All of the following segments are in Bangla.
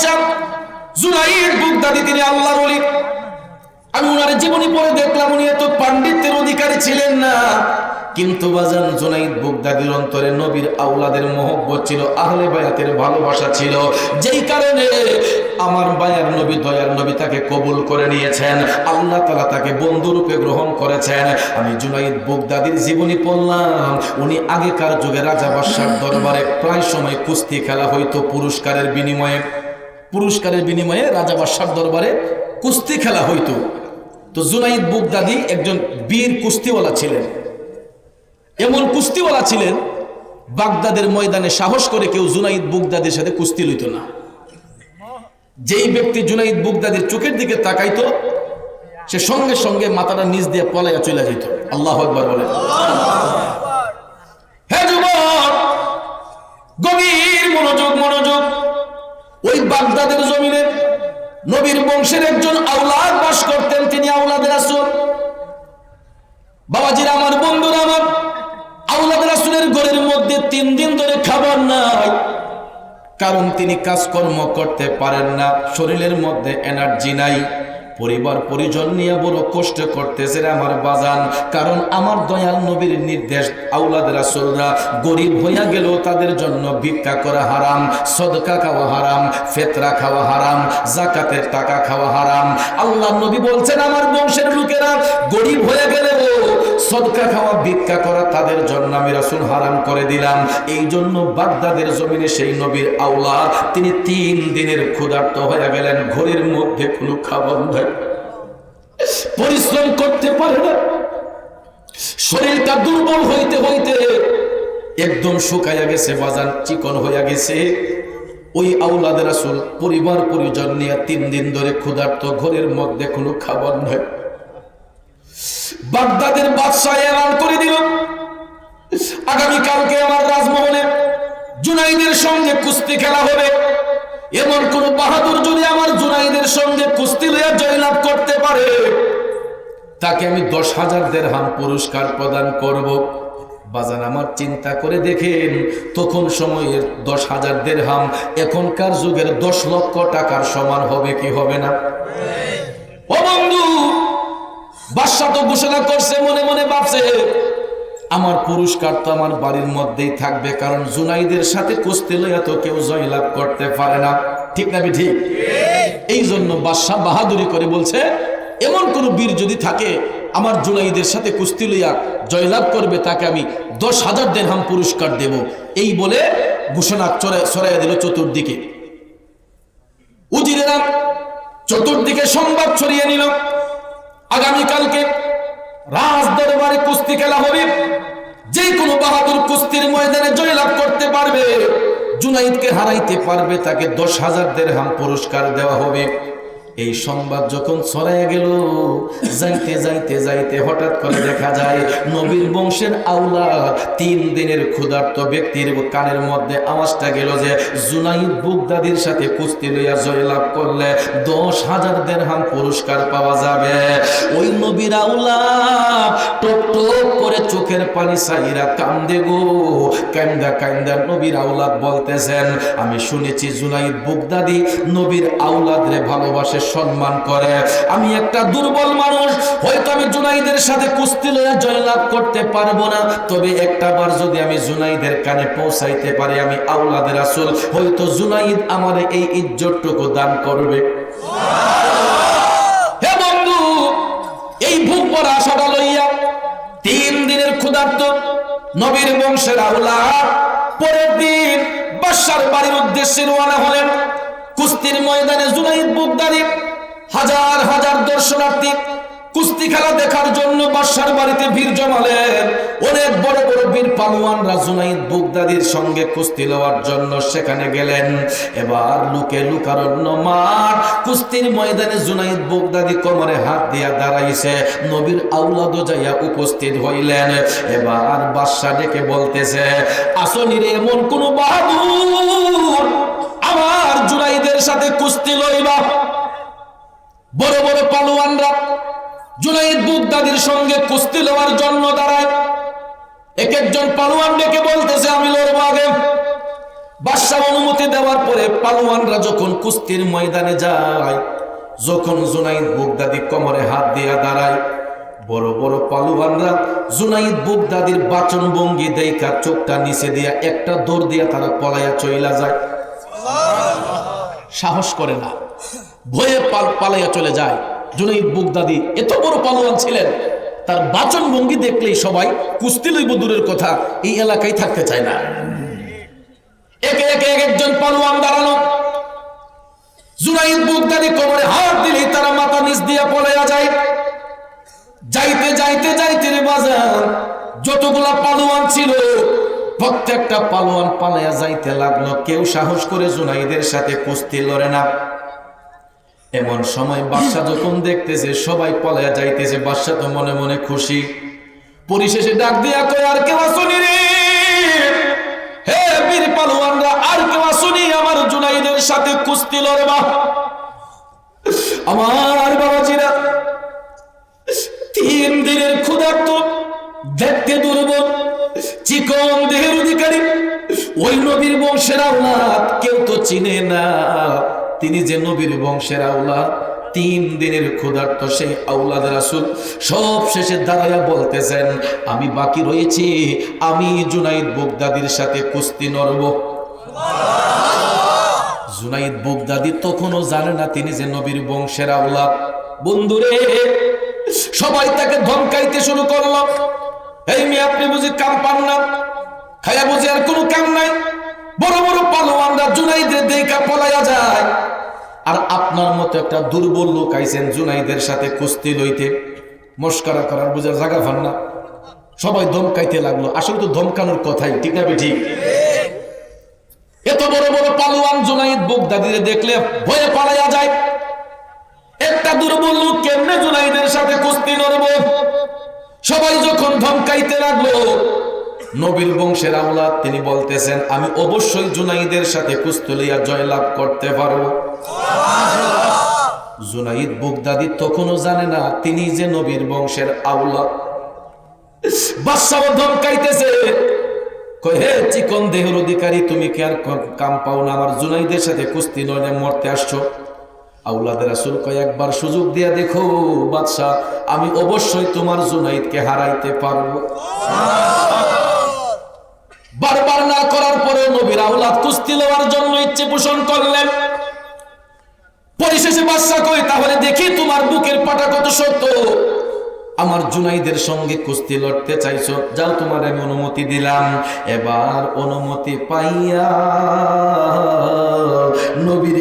বৈশাখ জুনাইদ বাগদাদি তিনি আল্লাহর ওলি। আমি ওনার জীবনী পড়ে দেখলাম উনি এত পাণ্ডিত্যের অধিকারী ছিলেন না, কিন্তু বাজান জুনাইদ বাগদাদির অন্তরে নবীর আওলাদের মহব্বত ছিল, আহলে বায়াতের ভালোবাসা ছিল, যেই কারণে আমার বায়ার নবী দয়ার নবী তাকে কবুল করে নিয়েছেন। আল্লাহ তাআলা তাকে বন্ধুরূপে গ্রহণ করেছেন। আমি জুনাইদ বাগদাদির জীবনী পড়লাম, উনি আগেকার যুগে রাজা বাদশার দরবারে প্রায় সময় কুস্তি খেলা হইতো পুরস্কারের বিনিময়ে রাজা বাদশার দরবারে কুস্তি খেলা হইতো। তো জুনাইদ বাগদাদি একজন বীর কুস্তিওয়ালা ছিলেন। এমন কুস্তিওয়ালা ছিলেন, বাগদাদের ময়দানে সাহস করে কেউ জুনাইদ বাগদাদির সাথে কুস্তি লইত না। যেই ব্যক্তি জুনাইদ বাগদাদির চোখের দিকে তাকাইতো, সে সঙ্গে সঙ্গে মাথাটা নিচ দিয়ে পলাইয়া চলে যেত। আল্লাহু আকবার বলেন। হে যুবক, গভীর মনোযোগ। ওই বাগদাদের জমিনে নবীর বংশের একজন আওলাদ বাস করতেন, তিনি আওলাদ রাসূল। বাবাজিরা আমার, বন্ধুরা আমার, আওলাদ রাসূলের ঘরের মধ্যে 3 দিন ধরে খাবার নাই, কারণ তিনি কাজকর্ম করতে পারেন না, শরীরের মধ্যে এনার্জি নাই। পরিবার পরিজন নিয়ে বড় কষ্ট করতেছে আমার বাজান, কারণ আমার দয়াল নবীর নির্দেশ, আওলাদ রাসূলরা গরিব হইয়া গেল তাদের জন্য ভিক্ষা করা হারাম, সদকা খাওয়া হারাম, ফিতরা খাওয়া হারাম, যাকাতের টাকা খাওয়া হারাম। আল্লাহ নবী বলছেন আমার বংশের লোকেরা গরিব হয়ে গেলেও সদকা খাওয়া, ভিক্ষা করা তাদের জন্য আমি রাসূল হারাম করে দিলাম। এই জন্য বাগদাদের জমিনে সেই নবীর আওলাদ তিনি 3 দিনের ক্ষুধার্ত হয়ে গেলেন, ঘরের মধ্যে কোনো খাবার নাই, পরিশ্রম করতে পারে না, শরীরটা দুর্বল হইতে হইতে একদম শুকাইয়া গেছে বাজান, চিকন হইয়া গেছে। ওই আওলাদ রাসূল পরিবার পরিজন নিয়ে 3 দিন ধরে ক্ষুধার্ত, ঘরের মধ্যে কোনো খাবার নাই। বাগদাদের বাদশা এলান করে দিল, আগামী কালকে আমার রাজমহলে জুনাইদের সঙ্গে কুস্তি খেলা হবে। এমন কোন বাহাদুর যদি আমার জুনাইদের সঙ্গে কুস্তি লইয়া জয়লাভ করতে পারে, তাকে আমি 10,000 দিরহাম পুরস্কার প্রদান করব। বাজান আমার, চিন্তা করে দেখেন, তখন সময়ের 10,000 দিরহাম এখনকার যুগের 10 লক্ষ টাকার সমান হবে কি হবে না? ও বন্ধু, বাদশা তো ঘোষণা করছে, মনে মনে ভাবছে আমার পুরস্কার তো আমার বাড়ির মধ্যেই থাকবে, কারণ জুনাইদের সাথে কুস্তি লইয়া তো কেউ জয়লাভ করতে পারে না, ঠিক না ঠিক? এই জন্য বাদশা বাহাদুরি করে বলছে, এমন কোন বীর যদি থাকে আমার জুনাইদের সাথে কুস্তি লইয়া জয়লাভ করবে, তাকে আমি 10,000 দিরহাম পুরস্কার দেব। এই বলে ঘোষণা ছড়াইয়া দিল চতুর্দিকে। উজিরেরা চতুর্দিকে সংবাদ ছড়িয়ে নিল, আগামীকালকে রাজ দরবারে কুস্তি খেলা হবে, যে কোনো বাহাদুর কুস্তির ময়দানে জয়লাভ করতে পারবে, জুনাইদকে হারাইতে পারবে, তাকে 10,000 দিরহাম পুরস্কার দেওয়া হবে। এই সংবাদ যখন ছড়াইয়া গেল, যাইতে যাইতে যাইতে হঠাৎ করে দেখা যায় নবীর বংশের আওলাদ 3 দিনের ক্ষুধার্ত ব্যক্তির কানের মধ্যে আওয়াজটা গেল যে জুনাইদ বাগদাদির সাথে কুস্তি লইয়া জয়লাভ করলে 10,000 দিরহাম পুরস্কার পাওয়া যাবে। ওই নবীর আওলাদ টপ টপ করে চোখের পানি ছাইরা কান্দে গো, কান্দা নবীর আওলাদ বলতেছেন, আমি শুনেছি জুনাইদ বাগদাদি নবীর আওলাদরে ভালোবাসে, সম্মান করে। আমি একটা দুর্বল মানুষ, হয়তো আমি জুনাইদের সাথে কুস্তি লইয়া জয়লাভ করতে পারবো না, তবে একটা বার যদি আমি জুনাইদের কানে পৌঁছাইতে পারি, আমি আওলাদ রাসূল, হয়তো জুনাইদ আমার এই ইজ্জতটুকু দান করবে। হে বন্ধু, এই ভূপ পর আশাটা লইয়া 3 দিনের ক্ষুধার্ত নবীর বংশের আওলাদ পরের দিন বাদশার বাড়ির উদ্দেশ্যে রওনা হলেন। কুস্তির ময়দানে জুনাইদ বাগদাদি হাজার হাজার দর্শনার্থী কুস্তি খেলা দেখার জন্য বাদশার বাড়িতে ভিড় জমালেন। অনেক বড় বড় বীর পালোয়ানরা জুনাইদ বাগদাদির সঙ্গে কুস্তি লওয়ার জন্য সেখানে গেলেন। এবার লোকে লুকারণ্য মাঠ, কুস্তির ময়দানে জুনাইদ বাগদাদি কোমরে হাত দিয়া দাঁড়াইছে, নবীর আওলাদ যাইয়া উপস্থিত হইলেন। এবার বাদশা ডেকে বলতেছে, আসনিরে এমন কোন বাহাদুর আমার জুনাইদের সাথে কুস্তি লইবা? বড় বড় পালোয়ানরা জুনাইদ বাগদাদির সঙ্গে কুস্তি লওয়ার জন্য দাঁড়ায়। এক একজন পালোয়ান ডেকে বলতেছে, আমি লড়বো আগে। বাদশা অনুমতি দেওয়ার পরে পালোয়ানরা যখন কুস্তির ময়দানে যায়, যখন জুনাইদ বুগদাদি কোমরে হাত দিয়ে দাঁড়ায়, বড় বড় পালোয়ানরা জুনাইদ বুগদাদির বাচন ভঙ্গি দেখা চোখটা নিচে দিয়া একটা দৌড় দিয়া তারা পলাইয়া চইলা যায়। সাহস করে না, ভয়ে পালাইয়া চলে যায়। জুনাইদ বুগদাদি এত বড় পালোয়ান ছিলেন, তার বাচন ভঙ্গি দেখলেই সবাই কুস্তি লইব দূরের কথা, এই এলাকায় থাকতে চায় না। একে একে একজন পালোয়ান দাঁড়ানো, জুনাইদ বুগদাদি কোমরে হাত দিলেই তারা মাথা নিচ দিয়া পলাইয়া যায়। যাইতে যাইতে যাইতে রে বাজার, যতগুলা পালোয়ান ছিল প্রত্যেকটা পালোয়ান পালাইয়া যাইতে লাগলো। কেউ সাহস করে জুনাইদের সাথে কুস্তি লড়ে না। এমন সময় বাদশা যখন দেখতেছে সবাই পলাইয়া যাইতেছে, বাদশা তো মনে মনে খুশি। পরিশেষে ডাক দিয়া কয়, আর কেউ আসুনি রে, হে বীর পালোয়ানরা, আর কেউ আসুনি আমার জুনাইদের সাথে কুস্তি লড়বা? আমার বাবাজিরা, 3 দিনের ক্ষুধার্ত, দেখতে দুর্বল, চিকন দেহের অধিকারী, ওই নবীর বংশের আওলাদ কেউ তো চিনে না তিনি যে নবীর বংশের আওলাদ। 3 দিনের ক্ষুধার্ত সেই আওলাদ রাসূল সব শেষে দাঁড়ায়া বলতেছেন, আমি বাকি রয়েছি, আমি জুনাইদ বুগদাদির সাথে কুস্তি লড়ব। জুনাইদ বুগদাদি তখনও জানে না তিনি যে নবীর বংশের আওলাদ। বন্ধুরে, সবাই তাকে ধমকাইতে শুরু করলো, এই মেয়ে আপনি বুঝি কাম পান না, খায়া বুঝি আর কোনো কাম নাই? বড় বড় পালোয়ানরা জুনাইদের দেখা পলাইয়া যায়, আর আপনার মতো একটা দুর্বল লোক আইছেন জুনাইদের সাথে কুস্তি লইতে, মস্করা করার বুঝার জায়গা পান না। সবাই ধমকাইতে লাগলো। আসলে তো ধমকানোর কথাই, ঠিক না ঠিক? এত বড় বড় পালোয়ান জুনাইদ বুগদাদিরে দেখলে ভয়ে পালাইয়া যায়। একটা দুর্বল লোক কেমনে জুনাইদের সাথে কুস্তি লড়ব? সবাই যখন ধমকাইতে লাগলো, নবীর বংশের আওলাদ তিনি বলতেছেন, আমি অবশ্যই জুনাইদের সাথে কুস্তি লইয়া জয়লাভ করতে পারবো। জুনাইদ বুগদাদি তখনও জানে না তিনি যে নবীর বংশের আওলাদ। বাদশাহ ধমকাইতেছে, কই হে চিকন দেহের অধিকারী, তুমি কি আর কাম পাও না? আমার জুনাইদের সাথে কুস্তি লড়ে মরতে আসছো? আওলাদের রাসূল কয়, একবার সুযোগ দিয়া দেখো বাদশাহ, আমি অবশ্যই তোমার জুনাইদকে হারাইতে পারবো। বারবার না করার পরে নবীর আওলাদ কুস্তি লওয়ার জন্য ইচ্ছে পোষণ করলেন। পরিশেষে বাদশা কয়, তাহলে দেখি তোমার বুকের পাটা কত শক্ত। আমার জুনাইদের সঙ্গে কুস্তি লড়তে চাইছো, যাও তোমার আমি অনুমতি দিলাম। এবার অনুমতি পাইয়া নবীর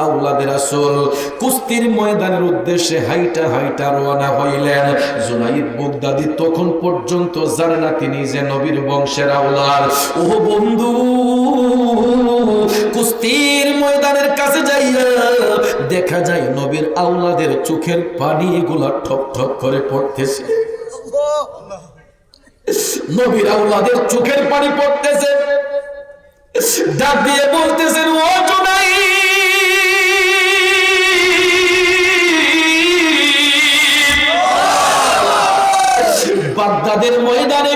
আওলাদের রাসূল কুস্তির ময়দানের উদ্দেশ্যে হাইটা হাইটা রওনা হইলেন। জুনাইদ বুগদাদি তখন পর্যন্ত জানে না তিনি যে নবীর বংশের আওলাদ। ও বন্ধু, কুস্তির ময়দানের কাছে যাইয়া দেখা যায় নবীর আওলাদের চোখের পানিগুলা ঠক ঠক করে পড়তেছে। নবীর আওলাদের চোখের পানি পড়তেছে, ডাক দিয়ে বলতেছেন, ও জুনাইদ, বাগদাদের ময়দানে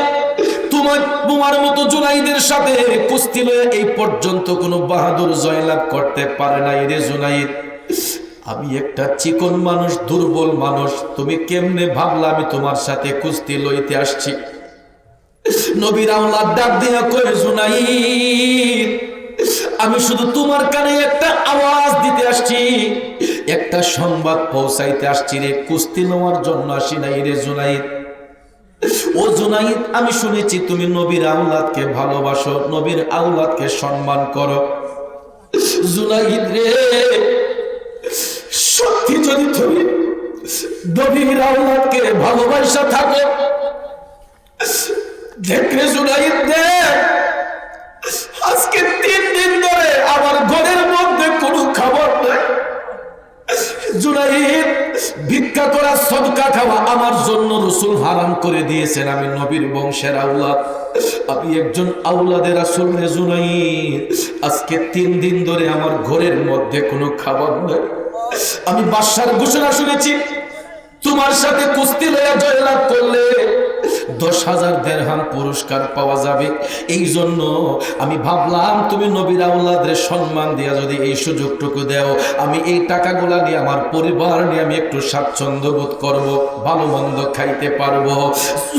তোমার মতো জুনাইদের সাথে কুস্তি লয়ে এই পর্যন্ত কোনো বাহাদুর জয়লাভ করতে পারে নাই রে জুনাইদ। আমি একটা চিকন মানুষ, দুর্বল মানুষ, তুমি কেমনে ভাবলা আমি তোমার সাথে কুস্তি লইতে আসছি? নবীর আওলাদ ডাক দিয়া কয়, জুনাইদ, আমি শুধু তোমার কানে একটা আওয়াজ দিতে আসছি, একটা সংবাদ পৌঁছাইতে আসছি রে, কুস্তি নেওয়ার জন্য আসি নাই রে জুনাইদ। ও জুনাইদ, আমি শুনেছি তুমি নবীর আওলাদকে ভালোবাসো, নবীর আওলাদকে সম্মান করো। জুনাইদ রে, সত্যি যদি তুমি নবীর আওলাদকে ভালোবাসা থাকো, দেখলে জুনাইদ দেখ, আজকে 3 দিন ধরে আমার ঘরের মধ্যে কোনো খাবার নাই। জুনাইদ, ভিক্ষা করা, সদকা খাওয়া আমার জন্য রাসূল হারাম করে দিয়েছেন। আমি নবীর বংশের আওলাদ, আমি একজন আওলাদের রাসূল রে জুনাইদ। আজকে 3 দিন ধরে আমার ঘরের মধ্যে কোনো খাবার নাই। আমি বাদশার ঘোষণা শুনেছি, তোমার সাথে কুস্তি লইয়া জয়লাভ করলে 10,000 দিরহাম পুরস্কার পাওয়া যাবে। এই জন্য আমি ভাবলাম তুমি নবীর আওলাদের সম্মান দিয়া যদি এই সুযোগটুকু দাও, আমি এই টাকাগুলা নিয়ে আমার পরিবার নিয়ে আমি একটু স্বাচ্ছন্দ্য বোধ করব, ভালো মন্দ খাইতে পারবো।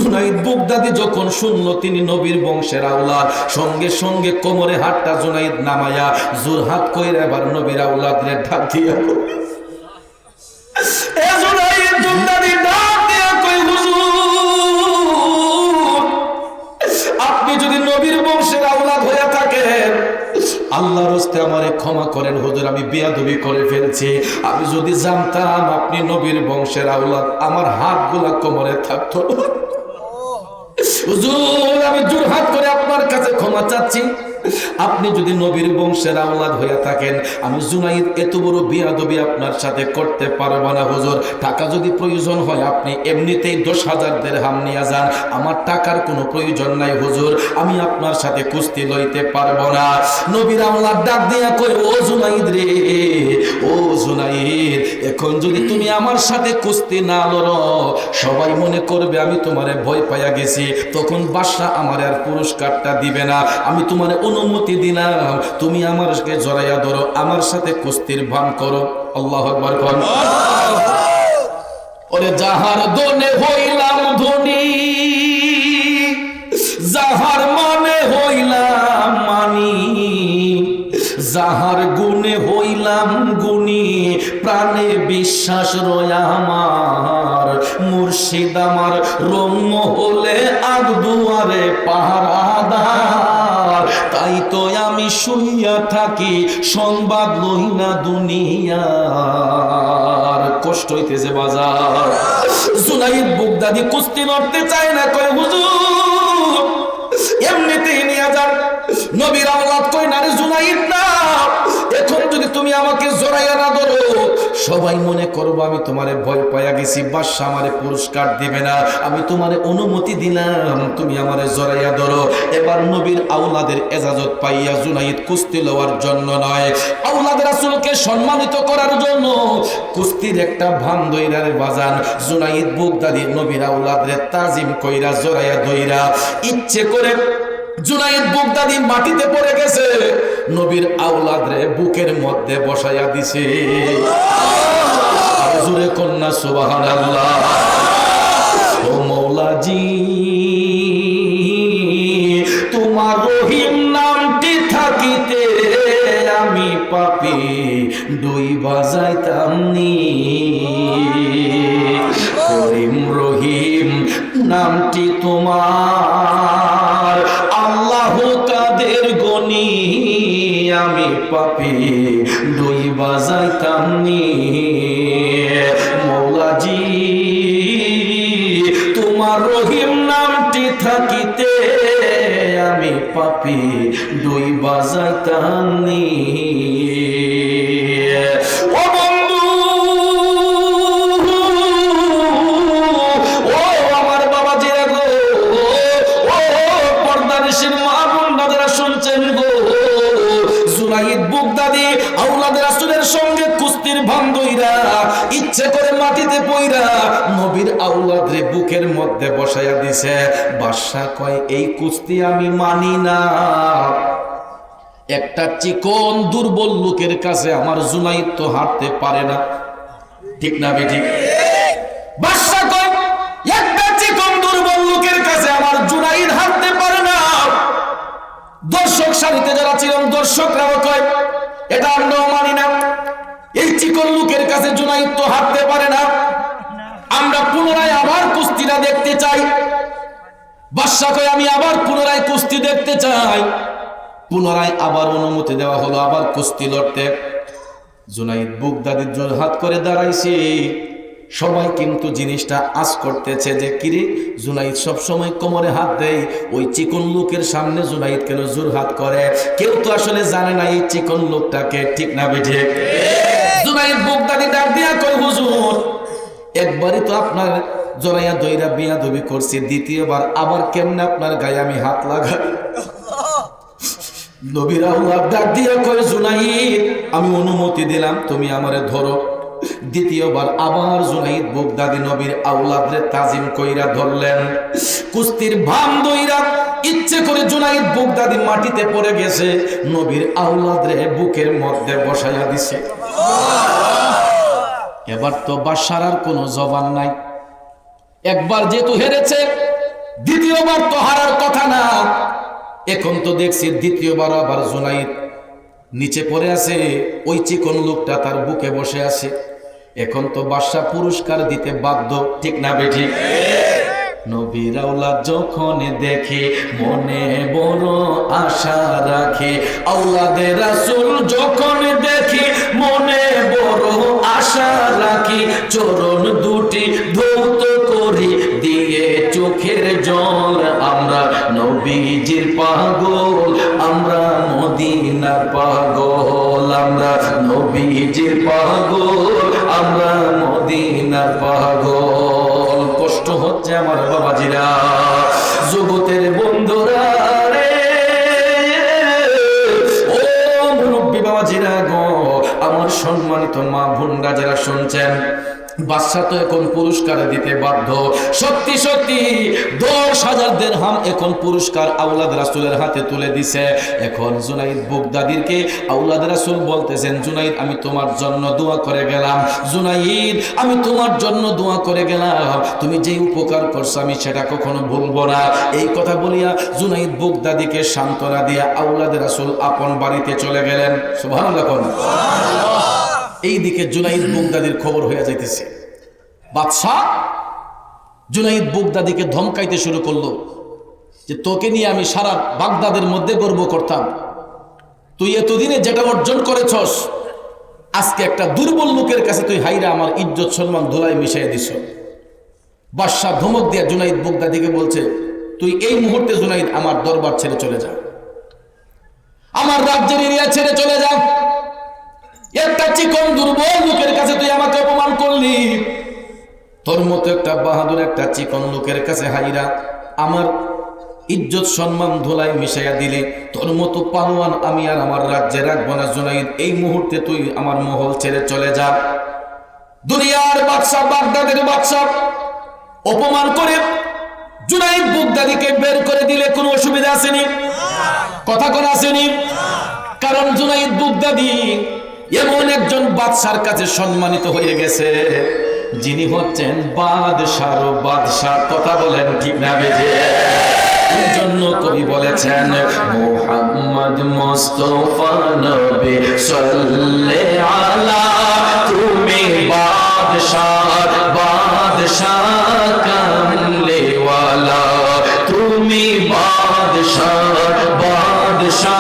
জুনাইদ বাগদাদি যখন শুনল তিনি নবীর বংশের আওলাদ, সঙ্গে সঙ্গে কোমরে হাতটা জুনাইদ নামায়া জোরহাত কইরা এবার নবীর আওলাদরে ডাক দিয়া আপনি যদি নবীর বংশের আওলাদ হয়ে থাকেন, আল্লাহর হস্তে আমারে ক্ষমা করেন হুজুর, আমি বেয়াদবি করে ফেলছি। আমি যদি জানতাম আপনি নবীর বংশের আওলাদ, আমার হাতগুলা কোমরে থাকতো। হুজুর আমি জোরহাত করে আপনার কাছে ক্ষমা চাচ্ছি। আপনি যদি নবীর বংশের আওলাদ হয়ে থাকেন, আমি জুনাইদ এত বড় বিয়াদবি আপনার সাথে করতে পারবো না হুজুর। টাকা যদি প্রয়োজন হয় আপনি এমনিতেই 10,000 দিরহাম নিয়ে যান, আমার টাকার কোনো প্রয়োজন নাই হুজুর, আমি আপনার সাথে কুস্তি লইতে পারবো না। নবীর আওলাদ ডাক দিয়া কই, ও জুনাইদ রে, ও জুনাইদ, এখন যদি তুমি আমার সাথে কুস্তি না লড়ো, সবাই মনে করবে আমি তোমারে ভয় পাইয়া গেছি, তখন বাদশা আমার আর পুরস্কারটা দিবে না। আমি তোমার অনুমতি দিলাম, তুমি আমারকে জড়াইয়া ধরো, আমার সাথে কুস্তির ভান করো। আল্লাহু আকবার কোন। ওরে যাহার দনে হইলাম ধনী, যাহার মানে হইলাম মানি, যাহার গুণে হইলাম গুণী, প্রাণে বিশ্বাস রয়া আমার, মুর্শিদ আমার রম্য হলে আগ দুয়ারে পাহারাদার, তাই তো আমি শুইয়া থাকি সংবাদ লই না দুনিয়ার। কষ্ট হইতেছে বাজার। জুনাইদ বাগদাদি কুস্তি লড়তে চায় না, কয় হুজুর এমনিতেই নিয়ে যান। নবীর আওলাদ কই না রে জুনাইদ না, এখন যদি তুমি আমাকে জড়াইয়া না ধরো, সবাই মনে করবো আমি তোমারে ভয় পাইয়া গেছি, বাদশা আমারে পুরস্কার দিবে না। আমি তোমারে অনুমতি দিলাম, তুমি আমারে জড়াইয়া ধরো। এবার নবীর আওলাদের এজাজত পাইয়া জুনাইদ কুস্তি লওয়ার জন্য নয়, আওলাদ রাসূলকে সম্মানিত করার জন্য কুস্তির একটা ভান দইরার বাজান জুনাইদ বাগদাদি নবীর আওলাদরে তাজিম কইরা জড়াইয়া ধইরা ইচ্ছে করে জুনাইদ বাগদাদি মাটিতে পড়ে গেছে, নবীর আওলাদরে বুকের মধ্যে বসাইয়া দিছে। আর জোরে কন্যা সুবহানাল্লাহ। ও মৌলাজি তোমার রহিম নামটি থাকিতে আমি পাপী ডুইবা যাইতাম নি, করিম রহিম নামটি তোমার, আল্লাহ কাদের গনি আমি পাপী ডুইবা যাইতাম নি। মৌলাজি তোমার রহিম নামটি থাকিতে আমি পাপী ডুইবা যাইতাম নি। ও বন্ধু, ও আমার বাবাজিরা গো, ও পর্দানিশীর মা বোনরা যারা শুনছেন গো, জুনাইদ বাগদাদি আওলাদ রাসূলের সঙ্গে কুস্তির ভান ধইরা ইচ্ছে করে মাটিতে পইরা নবীর আওলাদরে বুকের মধ্যে বসাইয়া দিছে। বাদশা কয় এই কুস্তি আমি মানি না, একটা চিকন দুর্বল লোকের কাছে আমার জুনাইদ তো হারতে পারে না। ঠিক না বেঠিক? বাদশা কয় একটা চিকন দুর্বল লোকের কাছে আমার জুনাইদ হারতে পারে না। দর্শক সারিতে যারা ছিলেন দর্শকরাও কয় এটা আমরাও মানি না, এই চিকন লোকের কাছে জুনাইদ তো হারতে পারে না, আমরা পুনরায় আবার কুস্তিটা দেখতে চাই। বাদশা কয় আমি আবার পুনরায় কুস্তি দেখতে চাই। পুনরায় আবার অনুমতি দেওয়া হলো আবার কুস্তি লড়তে। জুনাইদ বাগদাদি জোরহাত করে দাঁড়াইছে, সবাই কিন্তু জিনিসটা আশ করতেছে যে কিরে জুনাইদ সবসময় কোমরে হাত দেয়, ওই চিকন লোকের সামনে জুনাইদ কেন জোরহাত করে? কেউ তো আসলে জানে না এই চিকন লোকটাকে। ঠিক না বেঠিক? জুনাইদ বাগদাদি ডাক দিয়া কয় হুজুর একবারই তো আপনার জড়াইয়া দইরা বিয়াদবি করছি, দ্বিতীয়বার আবার কেমনে আপনার গায়ে আমি হাত লাগাই? নবীর আওলাদ ডাক দিয়া কয় জুনাইদ আমি অনুমতি দিলাম, তুমি আমারে ধরো, দ্বিতীয়বার আবার জুনাইদ বাগদাদি নবীর আওলাদরে তাজিম কইরা ধরলেন। কুস্তির ভাম দইরা ইচ্ছে করে জুনাইদ বাগদাদি মাটিতে পড়ে গেছে, নবীর আওলাদরে বুকের মধ্যে বসাইয়া দিছে। এবার তো বাদশার আর কোনো জবান নাই। একবার যেহেতু হেরেছে, দ্বিতীয়বার তো হারার কথা না। এখন তো দেখছি দ্বিতীয়বার আবার জুনাইদ নিচে পড়ে আছে, ওই চিকন লোকটা তার বুকে বসে আছে। এখন তো বাদশা পুরস্কার দিতে বাধ্য, ঠিক না বেঠিক? নবীর আওলাদ যখন দেখে মনে বড় আশা রাখে, আওলাদে রাসূল যখন দেখে মনে বড় আশা রাখি, চরণ দুটি ধৌত করি দিয়ে চোখের জল। আমরা নবীজির পাগল, আমরা মদিনার পাগল, আমরা নবীজির পাগল, আমরা মদিনার পাগল। কষ্ট হচ্ছে আমার বাবাজিরা, জগতের বন্ধুরা রে, ও মুরব্বী বাবাজিরা গো, আমার সম্মানিত মা বোনরা যারা শুনছেন, বাদশা তো এখন পুরস্কার দিতে বাধ্য। সত্যি সত্যি 10,000 দিরহাম এখন পুরস্কার আওলাদ রাসূলের হাতে তুলে দিছে। এখন জুনাইদ বাগদাদিকে আওলাদ রাসূল বলতেছেন, জুনাইদ আমি তোমার জন্য দোয়া করে গেলাম, জুনাইদ আমি তোমার জন্য দোয়া করে গেলাম, তুমি যে উপকার করছো আমি সেটা কখনো ভুলবো না। এই কথা বলিয়া জুনাইদ বাগদাদিকে সান্ত্বনা দিয়া আওলাদ রাসূল আপন বাড়িতে চলে গেলেন। সুবহানাল্লাহ। এইদিকে জুনাইদ বাগদাদির খবর হয়ে যাইতেছে। বাদশা জুনাইদ বাগদাদিকে ধমকাইতে শুরু করলো যে তোকে নিয়ে আমি সারা বাগদাদের মধ্যে গর্ব করতাম, তুই এতদিনে যেটা অর্জন করেছস, আজকে একটা দুর্বল লোকের কাছে তুই হাইরা আমার ইজ্জত সম্মান ধুলাই মিশাই দিছ। বাদশা ধমক দিয়া জুনাইদ বাগদাদিকে বলছে, তুই এই মুহূর্তে জুনাইদ আমার দরবার ছেড়ে চলে যা, আমার রাজ্যের এরিয়া ছেড়ে চলে যা। একটা চিকন দুর্বল লোকের কাছে তুই আমাকে অপমান করলি, তোর মতো একটা বাহাদুর একটা চিকন লোকের কাছে হাইরা আমার ইজ্জত সম্মান ধুলাই মিশাইয়া দিলি, তোর মতো পালোয়ান আমি আর আমার রাজ্যে রাখবো না। জুনাইদ এই মুহূর্তে তুই আমার মহল ছেড়ে চলে যা। দুনিয়ার বাদশা, বাগদাদের বাদশা অপমান করে জুনাইদ বাগদাদিকে বের করে দিলে কোনো অসুবিধা আসেনি, কথা কোন আসেনি? কারণ জুনাইদ বাগদাদি এমন একজন বাদশার কাছে সম্মানিত হয়ে গেছে, যিনি হচ্ছেন বাদশার বাদশা। কথা বলেন ঠিক না বেজে? এই জন্য কবি বলেছেন, মুহাম্মদ মুস্তাফা নবী সাল্লে আলা, তুমি বাদশার বাদশা কামলে ওয়ালা, তুমি বাদশার বাদশা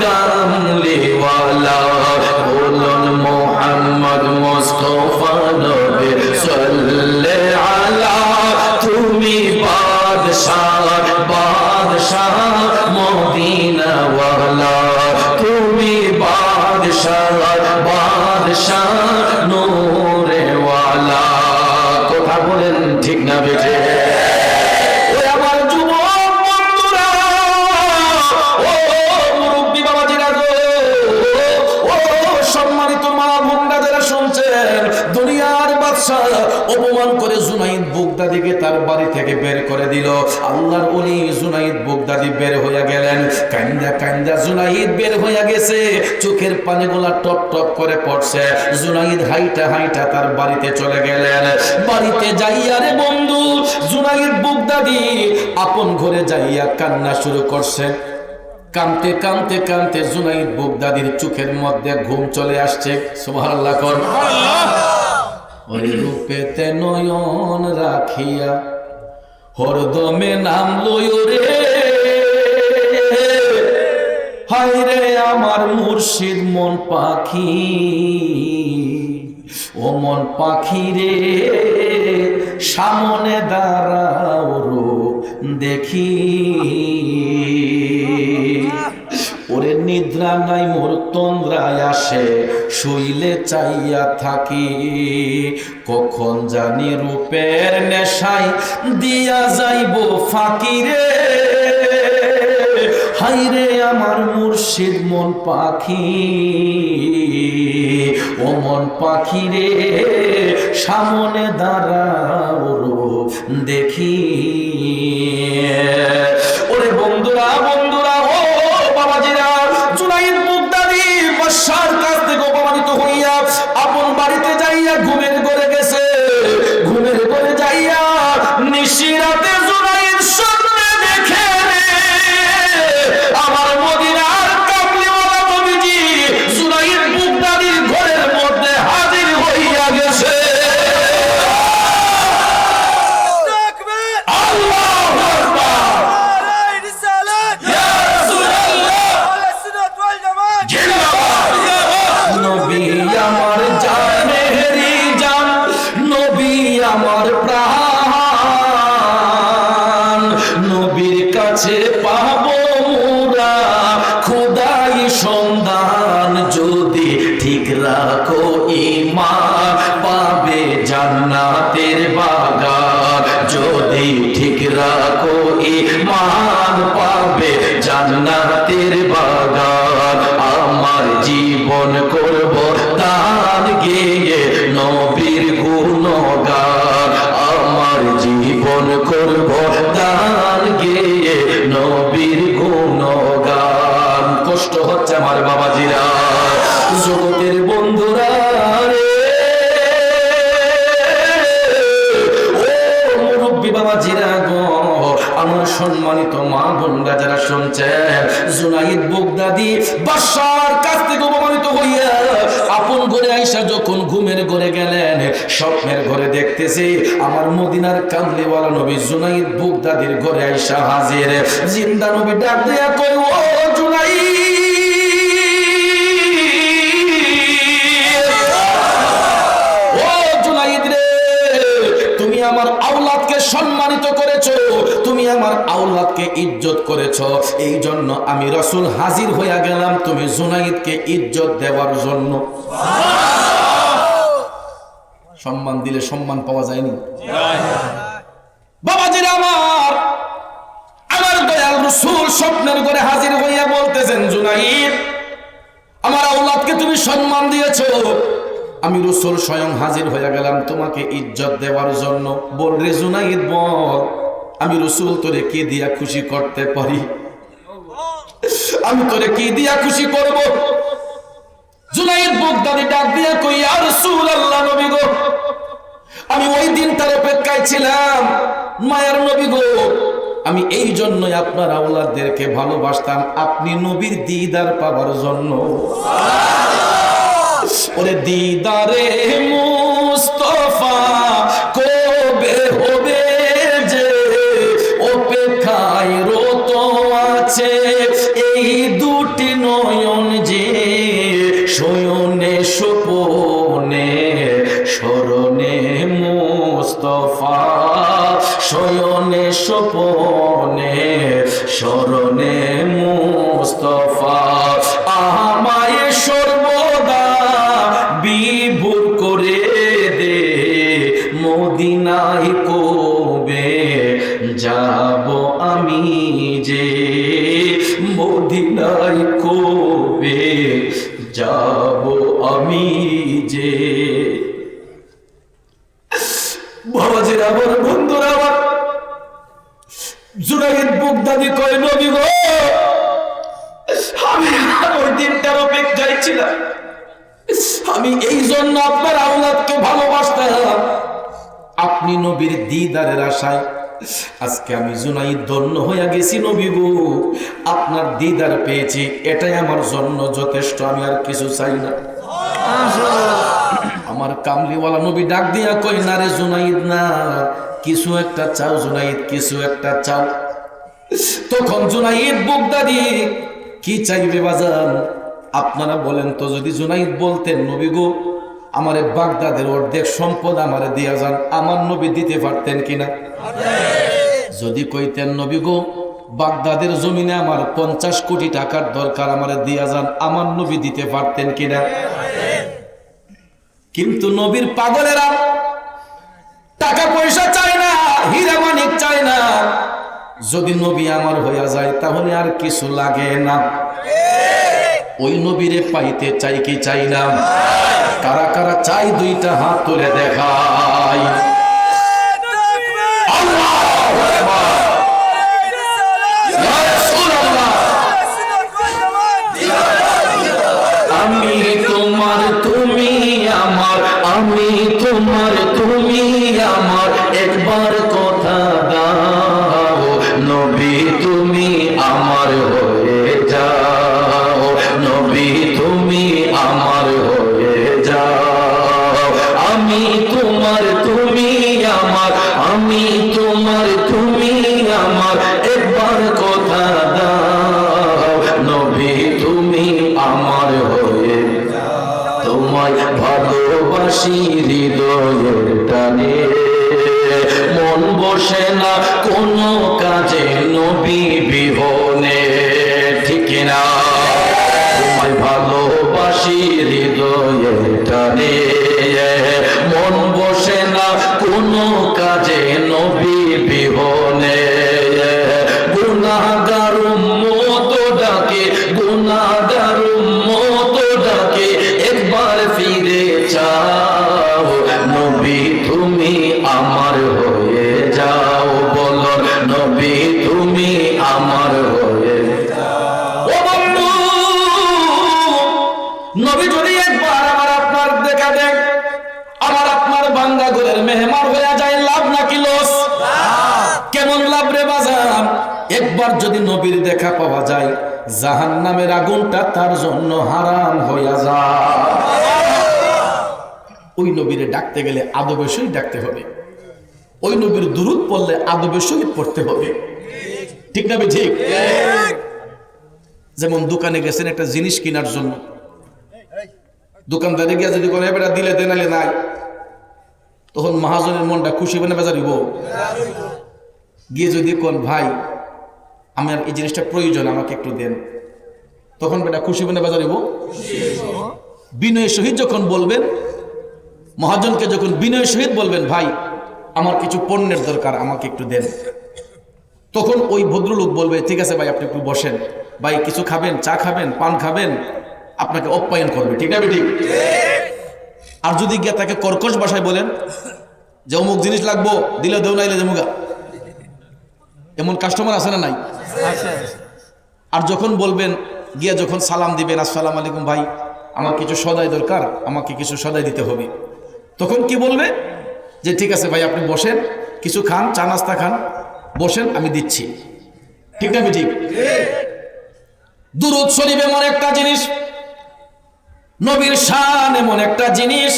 কামলে ওয়ালা। বলুন মুহাম্মদ মুস্তাফা নবী সাল্লে আলা, তুমি বাদশার বাদশা মদিনা ওয়ালা, তুমি বাদশার বাদশা নূরে ওয়ালা। কথা বলেন ঠিক না বেঠে? ওই আমার যুবক বন্ধুরা, ও মুরব্বী বাবাজিরা গো, ও সম্মানিত মা বোনরা যারা শুনছেন, দুনিয়ার বাদশা অপমান করে জুনাইদ বাগদাদিকে তার বাড়ি থেকে বের করে দিল। আল্লাহর ওলি জুনাইদ বাগদাদি বের হয়ে গেলেন, কান্দা কান্দা জুনাইদ বের হয়ে গেছে, চোখের পানিগুলা টপ টপ করে পড়ছে। জুনাইদ হাইটা হাইটা তার বাড়িতে চলে গেলেন। বাড়িতে যাইয়া রে বন্ধু, জুনাইদ বাগদাদি আপন ঘরে যাইয়া কান্না শুরু করছে। কাঁদতে কাঁদতে কাঁদতে জুনাইদ বাগদাদির চোখের মধ্যে ঘুম চলে আসছে। সুবহানাল্লাহ। ওই রূপেতে নয়ন রাখিয়া হরদমে নাম লয় রে, হায় রে আমার মুর্শিদ মন পাখি, ও মন পাখি রে সামনে দাঁড়াও রূপ দেখি। ওরে নিদ্রা নাই মোর তন্দ্রায় আসে, শুইলে চাইয়া থাকি, কখন জানি রূপের নেশায় দিয়া যাইব ফাঁকি রে, হাইরে আমার মুর্শিদ মন পাখি, ও মন পাখি রে সামনে দাঁড়াও দেখি। ওরে বন্ধুরা বন্ধুরা, ও বাবাজিরা, জুনাইদ বাগদাদী বাদশার কাছ থেকে অপমানিত হইয়া আপন বাড়িতে যাইয়া ঘুমের ঘরে গেছে। ঘুমের ঘরে যাইয়া নিশিরাতে জুনাইদ স্বপ্নে দেখে আমার মদিনার কামলিওয়ালা নবীজি জুনাইদ বাগদাদীর ঘরের মধ্যে হাজির হইয়া গেছে। আমার প্রাণ নবীর কাছে পাবো মোরা খোদাই সন্ধান, যদি ঠিক রাখো ঈমান পাবে জান্নাতের বাগান, যদি ঠিক রাখো ঈমান পাবে জান্নাতের বাগান। আমার জীবন করব দান গেয়ে নবীর গুণগান, আমার জীবন করব দান গেয়ে নবীর গুণগান। কষ্ট হচ্ছে আমার বাবাজিরা, জগতের বন্ধুরা রে, ও মুরব্বী বাবাজিরা গো, আমার সম্মানিত মা বোনরা যারা শুনছেন, জুনাইদ বাগদাদী বাদশার কাছ থেকে অপমানিত হইয়া আপন ঘরে আইসা যখন ঘুমের ঘরে গেলেন, স্বপ্নের ঘরে দেখতেছে আমার মদিনার কামলিওয়ালা নবী জুনাইদ বাগদাদীর ঘরে আইসা হাজির। জিন্দা নবী ডাক দেয়া কই, ও জুনাইদ, ও জুনাইদ রে, তুমি আমার আওলাদকে সম্মানিত করেছো, তুমি আমার আওলাদকে ইজ্জত করেছো, এই জন্য আমি রাসূল হাজির হইয়া গেলাম তুমি জুনাইদকে ইজ্জত দেওয়ার জন্য। সম্মান দিলে সম্মান পাওয়া যায়নি বাবাজিরা আমার, আমার দয়াল রাসূল স্বপ্নের ঘরে হাজির হইয়া বলতেছেন, জুনাইদ আমার আওলাদকে তুমি সম্মান দিয়েছো, আমি রাসূল স্বয়ং হাজির হয়ে গেলাম তোমাকে ইজ্জত দেওয়ার জন্য। বল রে জুনাইদ বল, আমি রাসূল তোরে কি দিয়া খুশি করতে পারি, আমি তোরে কি দিয়া খুশি করব? জুনাইদ বাগদাদী ডাক দিয়া কই, ইয়া রাসূলুল্লাহ নবী গো, আমি ওই দিন তার অপেক্ষায় ছিলাম, মায়ার নবী গো, আমি এই জন্যই আপনার আওলাদদেরকে ভালোবাসতাম আপনি নবীর দিদার পাওয়ার জন্য। ওরে দিদারে মুস্তাফা কবে হবে যে, অপেক্ষায় রত আছে এই দুটি নয়ন যে, শয়নে স্বপনে স্মরণে মুস্তাফা, শয়নে স্বপনে স্মরণে মুস্তাফা, আমায় সর্বদা বিভোর করে দে, মদিনায় কবে যাব আমি যে, মদিনায় কবে যাব আমি যে। বাবাজিরা আমার, বন্ধুরা আমার, জুনাইদ বাগদাদী কয়, নবী গো, আমি ওই দিনটার অপেক্ষায় ছিলাম, আমি এই জন্য আপনার আওলাদকে ভালোবাসতাম, আপনি নবীর দিদারের আশায় আজকে আমি জুনাইদ ধন্য হইয়া গেছি। নবী গো, আপনার দিদার পেয়েছি, এটাই আমার জন্য যথেষ্ট, আমি আর কিছু চাই না। আমার কামলিওয়ালা নবী ডাক দিয়া কই, না রে জুনাইদ না, কিছু একটা চাও জুনাইদ, কিছু একটা চাও। তখন জুনাইদ বাগদাদী কি চাইবে বাজান আপনারা বলেন তো? যদি জুনাইদ বলতেন, নবী গো আমারে বাগদাদের অর্ধেক সম্পদ আমারে দিয়া যান, আমার নবী দিতে পারতেন কিনা? যদি কইতেন, নবী গো বাগদাদের জমিনে আমার 50 কোটি টাকার দরকার, আমারে দিয়া যান, আমার নবী দিতে পারতেন কিনা? কিন্তু নবীর পাগলেরা টাকা পয়সা চায় না, হীরা মানিক চায় না, যদি নবী আমার হইয়া যায় তাহলে আর কিছু লাগে না। ওই নবীরে পাইতে চাই কি চাই না? কারা কারা চাই দুইটা হাত তুলে দেখাই। আমি তোমার তুমি আমার, আমি তোমার তুমি আমার, একবার কথা দাও নবী তুমি আমার হয়ে যাও, নবী তুমি আমার হয়ে যাও। আমি তোমার তুমি আমার, আমি তোমার তুমি আমার, একবার কথা দাও নবী তুমি আমার হয়ে যাও। তোমায় ভালোবাসি হৃদয়ের টানে, মন বসে না কোনো কাজে নবী বিহনে, ঠিক না? তোমায় ভালোবাসি হৃদয়ের টানে, মন বসে না কোনো কাজে নবী বিহনে। গুনাহগার উম্মত ডাকে, গুনাহগার উম্মত ডাকে, একবার ফিরে যাও নবী তুমি আমার হয়ে যাও। বলো নবী তুমি আমার হয়ে যাও। ও বন্ধু, নবী যদি একবার আমার আপনার দেখা দেন, আমার আপনার বান্দা ঘরের মেহমান হয়ে যায়, লাভ নাকি লস? কেমন লাভ রে বাজান? একবার যদি নবীর দেখা পাওয়া যায়, জাহান্নামের আগুনটা তার জন্য হারাম হইয়া যায়। ওই নবীরে ডাকতে গেলে আদবের সহিত ডাকতে হবে, ওই নবীর দুরূদ পড়লে আদবের সহিত পড়তে হবে, ঠিক না? ঠিক। যেমন দোকানে গেছেন একটা জিনিস কেনার জন্য, দোকানদারে গিয়ে যদি কোনো এবার দিলে দেনালে নাই, তখন মহাজনের মনটা খুশি বনে বাজার দিব। গিয়ে যদি কোন ভাই আমার এই জিনিসটা প্রয়োজন আমাকে একটু দেন, তখন বেটা খুশি বনে বাজার দিব। বিনয়ের সহিত যখন বলবেন, মহাজনকে যখন বিনয়ের সহিত বলবেন ভাই আমার কিছু পণ্যের দরকার আমাকে একটু দেন, তখন ওই ভদ্রলোক বলবে ঠিক আছে ভাই আপনি একটু বসেন, ভাই কিছু খাবেন, চা খাবেন, পান খাবেন, আপনাকে আপ্যায়ন করবে, ঠিক না? ঠিক। আর যদি গিয়ে তাকে কর্কশ ভাষায় বলেন যে অমুক জিনিস লাগবো, দিলে দেও নাইলে যেমুগা, এমন কাস্টমার আছে না নাই? আর যখন বলবেন, গিয়া যখন সালাম দিবেন আসসালামু আলাইকুম ভাই আমার কিছু সদাই দরকার, আমাকে কিছু সদাই দিতে হবে, তখন কি বলবে যে ঠিক আছে ভাই আপনি বসেন, কিছু খান, চা নাস্তা খান, বসেন আমি দিচ্ছি, ঠিক না? ঠিক। দুরূদ শরীফ এমন একটা জিনিস, নবীর শান এমন একটা জিনিস,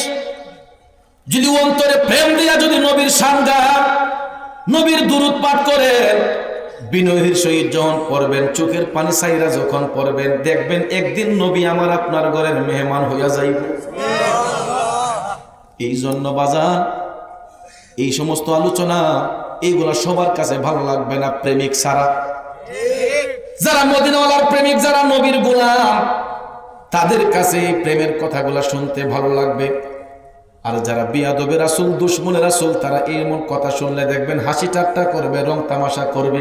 যদি অন্তরে প্রেম দিয়া যদি নবীর শান গান, নবীর দুরূদ পাঠ করেন, বিনয়ের সহিত যখন পড়বেন, চোখের পানি সাইরা যখন পড়বেন, দেখবেন একদিন নবী আমার আপনার ঘরের মেহমান হইয়া যাইবে। এই জন্য বাজান এই সমস্ত আলোচনা এইগুলা সবার কাছে ভালো লাগবে না প্রেমিক ছাড়া। যারা মদিনাওয়ালার প্রেমিক, যারা নবীর গোলাম, তাদের কাছে এই প্রেমের কথাগুলা শুনতে ভালো লাগবে। আর যারা বিয়াদবে রাসূল, দুশমনে রাসূল, তারা এমন কথা শুনলে দেখবেন হাসি ঠাট্টা করবে, রং তামাশা করবে।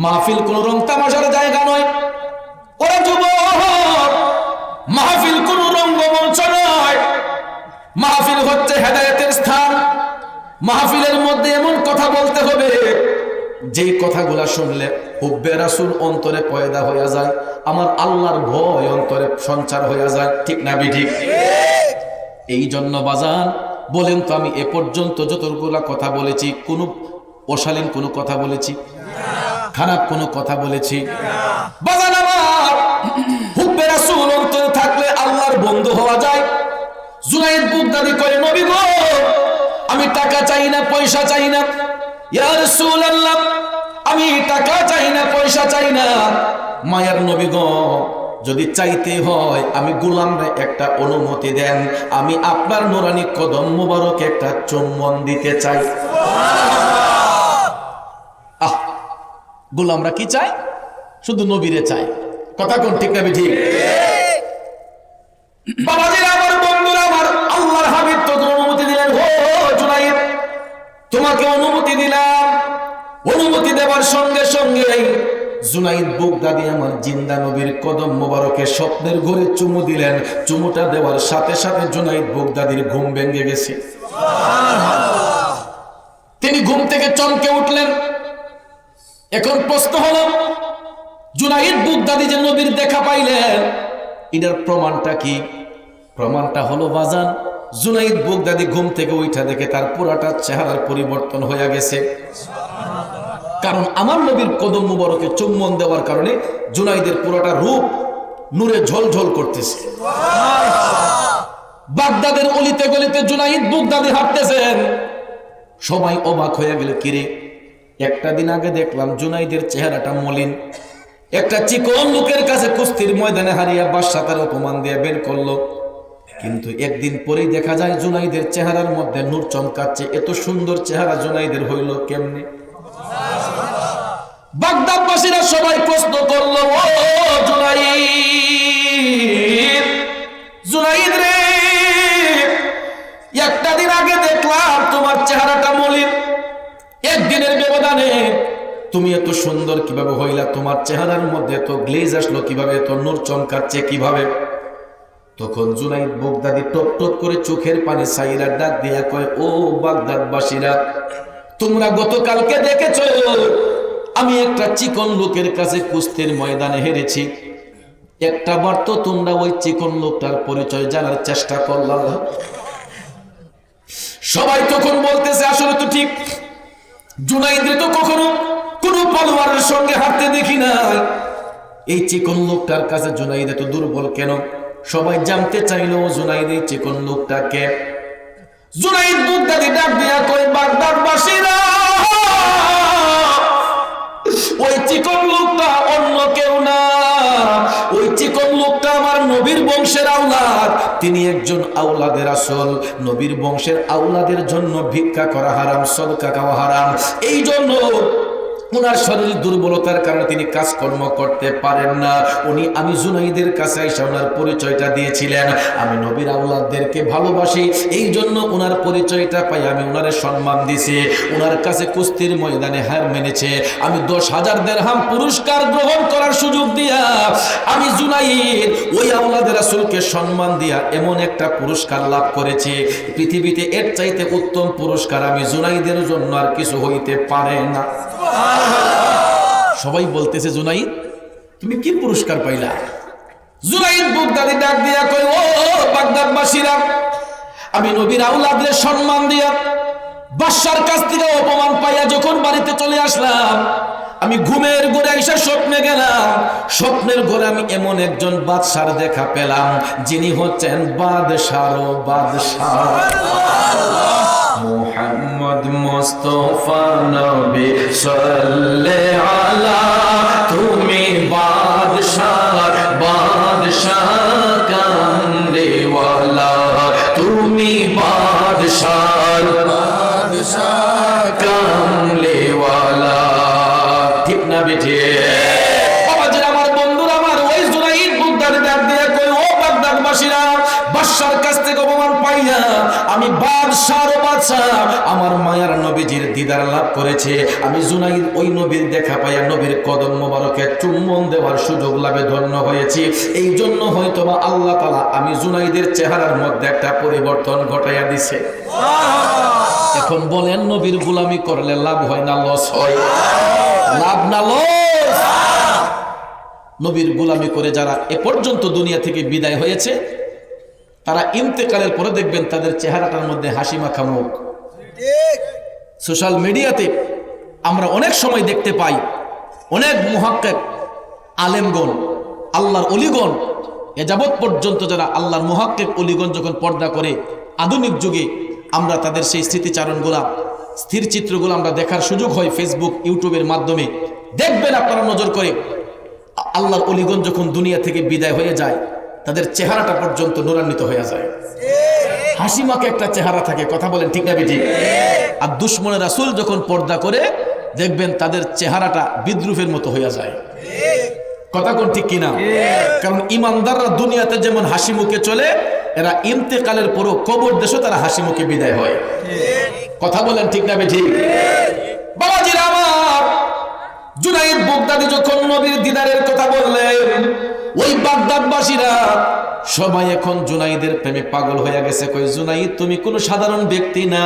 মাহফিল কোন রং তামাশার জায়গা নয়, ওরা যুবক, মাহফিল কোন রঙ্গমঞ্চ নয়, মাহফিল হচ্ছে হেদায়েতের স্থান। মাহফিলের মধ্যে এমন কথা বলতে হবে যেই কথাগুলা শুনলে হুব্বে রাসূল অন্তরে পয়দা হইয়া যায়, আমার আল্লাহর ভয় অন্তরে সঞ্চার হইয়া যায়, ঠিক না? ঠিক। এই জন্য বাজান বলেন তো, আমি এ পর্যন্ত যতগুলা কথা বলেছি কোনো অশালীন কোনো কথা বলেছি? খারাপ কোনো কথা বলেছি? বাজান আমার হুব্বে রাসূল অন্তরে থাকলে আল্লাহর বন্ধু হওয়া যায়। জুনায়েদ বুগদাদি কয় নবী গো আমি টাকা চাই না, পয়সা চাই না, ইয়া রাসূলুল্লাহ আমি টাকা চাই না, পয়সা চাই না, মায়ার নবী গো যদি চাইতে হয় আমি গোলামরে একটা অনুমতি দেন, আমি আপনার নুরানি কদম মোবারক একটা চুম্বন দিতে চাই। আহ, গোলামরা কি চাই? শুধু নবীরে চাই। কথা কোন ঠিক না? ঠিক। বাবাজিরা আমার, বন্ধুরা আমার, আল্লাহর হাবিব তো অনুমতি দিলেন, ও জুনাইদ তোমাকে অনুমতি দিলাম, অনুমতি দেওয়ার সঙ্গে সঙ্গে জুনাইদ বাগদাদী আমার জিন্দা নবীর কদম মোবারকে স্বপ্নের ঘরে চুমু দিলেন। চুমুটা দেওয়ার সাথে সাথে জুনাইদ বাগদাদীর ঘুম ভেঙে গেছে। তিনি ঘুম থেকে চমকে উঠলেন। এখন প্রশ্ন হলো, জুনাইদ বাগদাদী যে নবীর দেখা পাইলেন, এটার প্রমাণটা কি? প্রমাণটা হলো বাজান, জুনাইদ বাগদাদী ঘুম থেকে উঠা দেখে তার পুরাটা চেহারার পরিবর্তন হয়ে গেছে। কারণ আমার নবীর কদম মুবারকে চুম্বন দেওয়ার কারণে জুনাইদের পুরোটা রূপ নূরে ঝলঝল করতেছে। বাগদাদের অলিতে গলিতে জুনাইদ বাগদাদী হাঁটতেছেন। সবাই অবাক হয়ে গেল, কিরে, একটা দিন আগে দেখলাম জুনাইদের চেহারাটা মলিন, একটা চিকন লোকের কাছে কুস্তির ময়দানে হারিয়ে বাদশা তার অপমান দিয়ে বের করলো, কিন্তু একদিন পরেই দেখা যায় জুনাইদের চেহারার মধ্যে নূর চমকাচ্ছে। এত সুন্দর চেহারা জুনাইদের হইল কেমনে? বাগদাদবাসীরা সবাই প্রশ্ন করলো, ও জুনাইদ, জুনাইদ রে, একটা দিন আগে দেখলাম তোমার চেহারাটা মলিন, একদিনের ব্যবধানে তুমি এত সুন্দর কিভাবে হইলা? তোমার চেহারার মধ্যে এত গ্লেজ আসলো কিভাবে? এত নূর চমকাচ্ছে কিভাবে? তখন জুনাইদ বাগদাদী টপ টপ করে চোখের পানি সাইরা ডাক দিয়া কয়, ও বাগদাদবাসীরা, তোমরা গতকালকে দেখেছো আমি একটা চিকন লোকের কাছে কুস্তির ময়দানে হেরেছি। একটা বার তো তোমরা ওই চিকন লোকটার পরিচয় জানার চেষ্টা করলাম। সবাই তখন বলতেছে, আসলে তো ঠিক, জুনাইদরে তো কখনো কোনো পলোয়ারের সঙ্গে হাঁটতে দেখি না। এই চিকন লোকটার কাছে জুনাইদ এত দুর্বল কেন? সবাই জানতে চাইল জুনাইদ এই চিকন লোকটা কে? জুনাইদ বাগদাদী ডাক দিয়া কই, বাগদাদবাসীরা, ওই চিকন লোকটা অন্য কেউ না, ওই চিকন লোকটা আমার নবীর বংশের আওলাদ। তিনি একজন আওলাদের রাসূল। নবীর বংশের আওলাদের জন্য ভিক্ষা করা হারাম, সদকা খাওয়া হারাম। এই জন্য ওনার শরীর দুর্বলতার কারণে তিনি কাজকর্ম করতে পারেন না। আমি জুনাইদের কাছে এসে ওনার পরিচয়টা দিয়েছিলেন। আমি নবীর আওলাদদেরকে ভালোবাসি, এই জন্য ওনার পরিচয়টা পাই আমি ওনারে সম্মান দিছি। ওনার কাছে কুস্তির ময়দানে হার মেনেছে। আমি 10,000 দিরহাম পুরস্কার গ্রহণ করার সুযোগ দিয়া আমি জুনাইদ ওই আওলাদের রাসূলকে সম্মান দিয়া এমন একটা পুরস্কার লাভ করেছি, পৃথিবীতে এর চাইতে উত্তম পুরস্কার আমি জুনাইদের জন্য আর কিছু হইতে পারে না। সবাই বলতেছে, জুনাইদ তুমি কি পুরস্কার পাইলা? জুনাইদ বাগদাদী ডাক দিয়া কই, ও বাগদাদবাসীরা, আমি নবীর আওলাদের সম্মান দিয়া বাদশার কাছ থেকে অপমান পাইয়া যখন বাড়িতে চলে আসলাম, আমি ঘুমের ঘরে এসে স্বপ্নে গেলাম। স্বপ্নের ঘরে আমি এমন একজন বাদশার দেখা পেলাম, যিনি হচ্ছেন বাদশার বাদশা মুহাম্মদ মুস্তাফা নবী সাল্লাল্লাহু আলা, তুমি বাদশার বাদশা কামলিওয়ালা, তুমি বাদশার বাদশা কামলিওয়ালা। ঠিক না বেঠে? বাবাজিরা আমার, বন্ধুরা আমার, ওই জুনাইদ বাগদাদী ডাক দিয়া কই, ও বাগদাদবাসীরা, বাদশার কাছ থেকে অপমান পাইয়া আমি বাদশার বাদশা আমার মায়ার নবীজির দিদার লাভ করেছে। আমি জুনাইদ ওই নবীর দেখা পাইয়া নবীর কদম মোবারকে চুম্বন দেওয়ার সুযোগ লাভে ধন্য হয়েছি। এই জন্য হয়তোবা আল্লাহ তাআলা আমি জুনাইদের চেহারার মধ্যে একটা পরিবর্তন ঘটাইয়া দিছে। এখন বলেন, নবীর গোলামি করলে লাভ হয় না লস হয়? লাভ না লস? নবীর গোলামি করে যারা এ পর্যন্ত দুনিয়া থেকে বিদায় হয়েছে, তারা ইন্তেকালের পরে দেখবেন তাদের চেহারাটার মধ্যে হাসি মাখা মুখ। সোশ্যাল মিডিয়াতে আমরা অনেক সময় দেখতে পাই অনেক মুহাক্কিক আলেমগণ, আল্লাহর অলিগণ, এ যাবৎ পর্যন্ত যারা আল্লাহর মুহাক্কিক অলিগণ যখন পর্দা করে, আধুনিক যুগে আমরা তাদের সেই স্মৃতিচারণগুলা, স্থির চিত্রগুলো আমরা দেখার সুযোগ হয় ফেসবুক, ইউটিউবের মাধ্যমে। দেখবেন আপনারা নজর করে, আল্লাহর অলিগণ যখন দুনিয়া থেকে বিদায় হয়ে যায়, তাদের চেহারাটা পর্যন্ত নূরান্বিত হয়ে যায়, হাসি মাখা একটা চেহারা থাকে। কথা বলেন ঠিক না বেঠিক? আর দুশমনে রাসূল যখন পর্দা করে, দেখবেন তাদের চেহারাটা বিদ্রুপের মতো হয়ে যায়। কথা কোন ঠিক কিনা? কারণ ইমানদাররা দুনিয়াতে যেমন হাসি মুখে চলে, এরা ইন্তেকালের পরও কবর দেশে তারা হাসি মুখে বিদায় হয়। কথা বলেন ঠিক না বেঠিক? বাবাজি বাবাজিরা আমার, জুনাইদ বাগদাদি যখন নবীর দিদারের কথা বললেন, ওই বাগদাদবাসীরা সবাই এখন জুনাইদের প্রেমে পাগল হয়ে গেছে। কই জুনাইদ তুমি কোনো সাধারণ ব্যক্তি না,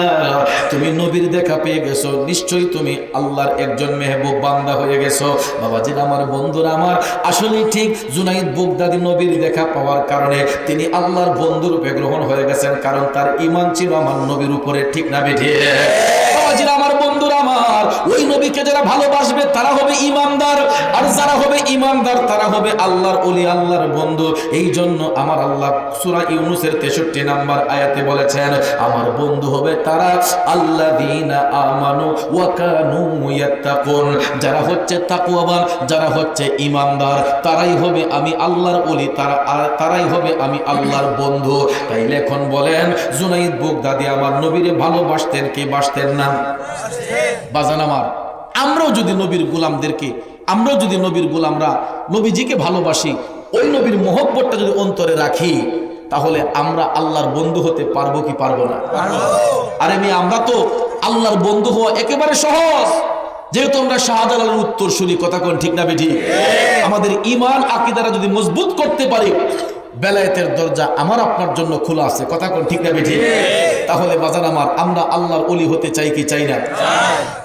তুমি নবীর দেখা পেয়ে গেছো, নিশ্চয়ই তুমি আল্লাহর একজন মেহবুব বান্দা হয়ে গেছো। বাবাজিরা আমার, বন্ধুরা আমার, আসলে ঠিক জুনাইদ বাগদাদি নবীর দেখা পাওয়ার কারণে তিনি আল্লাহর বন্ধুরূপে গ্রহণ হয়ে গেছেন, কারণ তার ঈমান ছিল আমার নবীর উপরে, ঠিক না বেঠিক? বাবাজিরা আমার, বন্ধুরা আমার, ওই নবীকে যারা ভালোবাসবে তারা হবে ঈমানদার, আর যারা হবে ঈমানদার তারা হবে আল্লাহর ওলি, আল্লাহর বন্ধু। এই জন্য আমার আল্লাহ সূরা ইউনূসের 63 নম্বর আয়াতে বলেছেন, আমার বন্ধু হবে তারা আল্লাযীনা আমানু ওয়া কানু ইয়াত্তাকুন, যারা হচ্ছে তাকওয়াবান, যারা হচ্ছে ঈমানদার, তারাই হবে আমি আল্লাহর ওলি, তারাই হবে আমি আল্লাহর বন্ধু। তাইলে এখন বলেন, জুনাইদ বাগদাদি আমার নবীরে ভালোবাসতেন কি বাসতেন না? বাজান আমার, আমরাও যদি নবীর গোলামদেরকে, আমরাও যদি নবীর গোলামরা নবীজিকে ভালোবাসি, ওই নবীর মহব্বতটা যদি অন্তরে রাখি, তাহলে আমরা আল্লাহর বন্ধু হতে পারবো কি পারবো না? আরে মেয়ে, আমরা তো আল্লাহর বন্ধু হওয়া একেবারে সহজ, যেহেতু আমরা শাহজালালের উত্তরসূরি, কথা কোন ঠিক না বেঠিক? আমাদের ঈমান আকীদাটা যদি মজবুত করতে পারি, বেলায়েতের দরজা আমার আপনার জন্য খোলা আছে, কথা কোন ঠিক না বেঠিক? তাহলে বাজান আমার, আমরা আল্লাহর ওলি হতে চাই কি চাই না?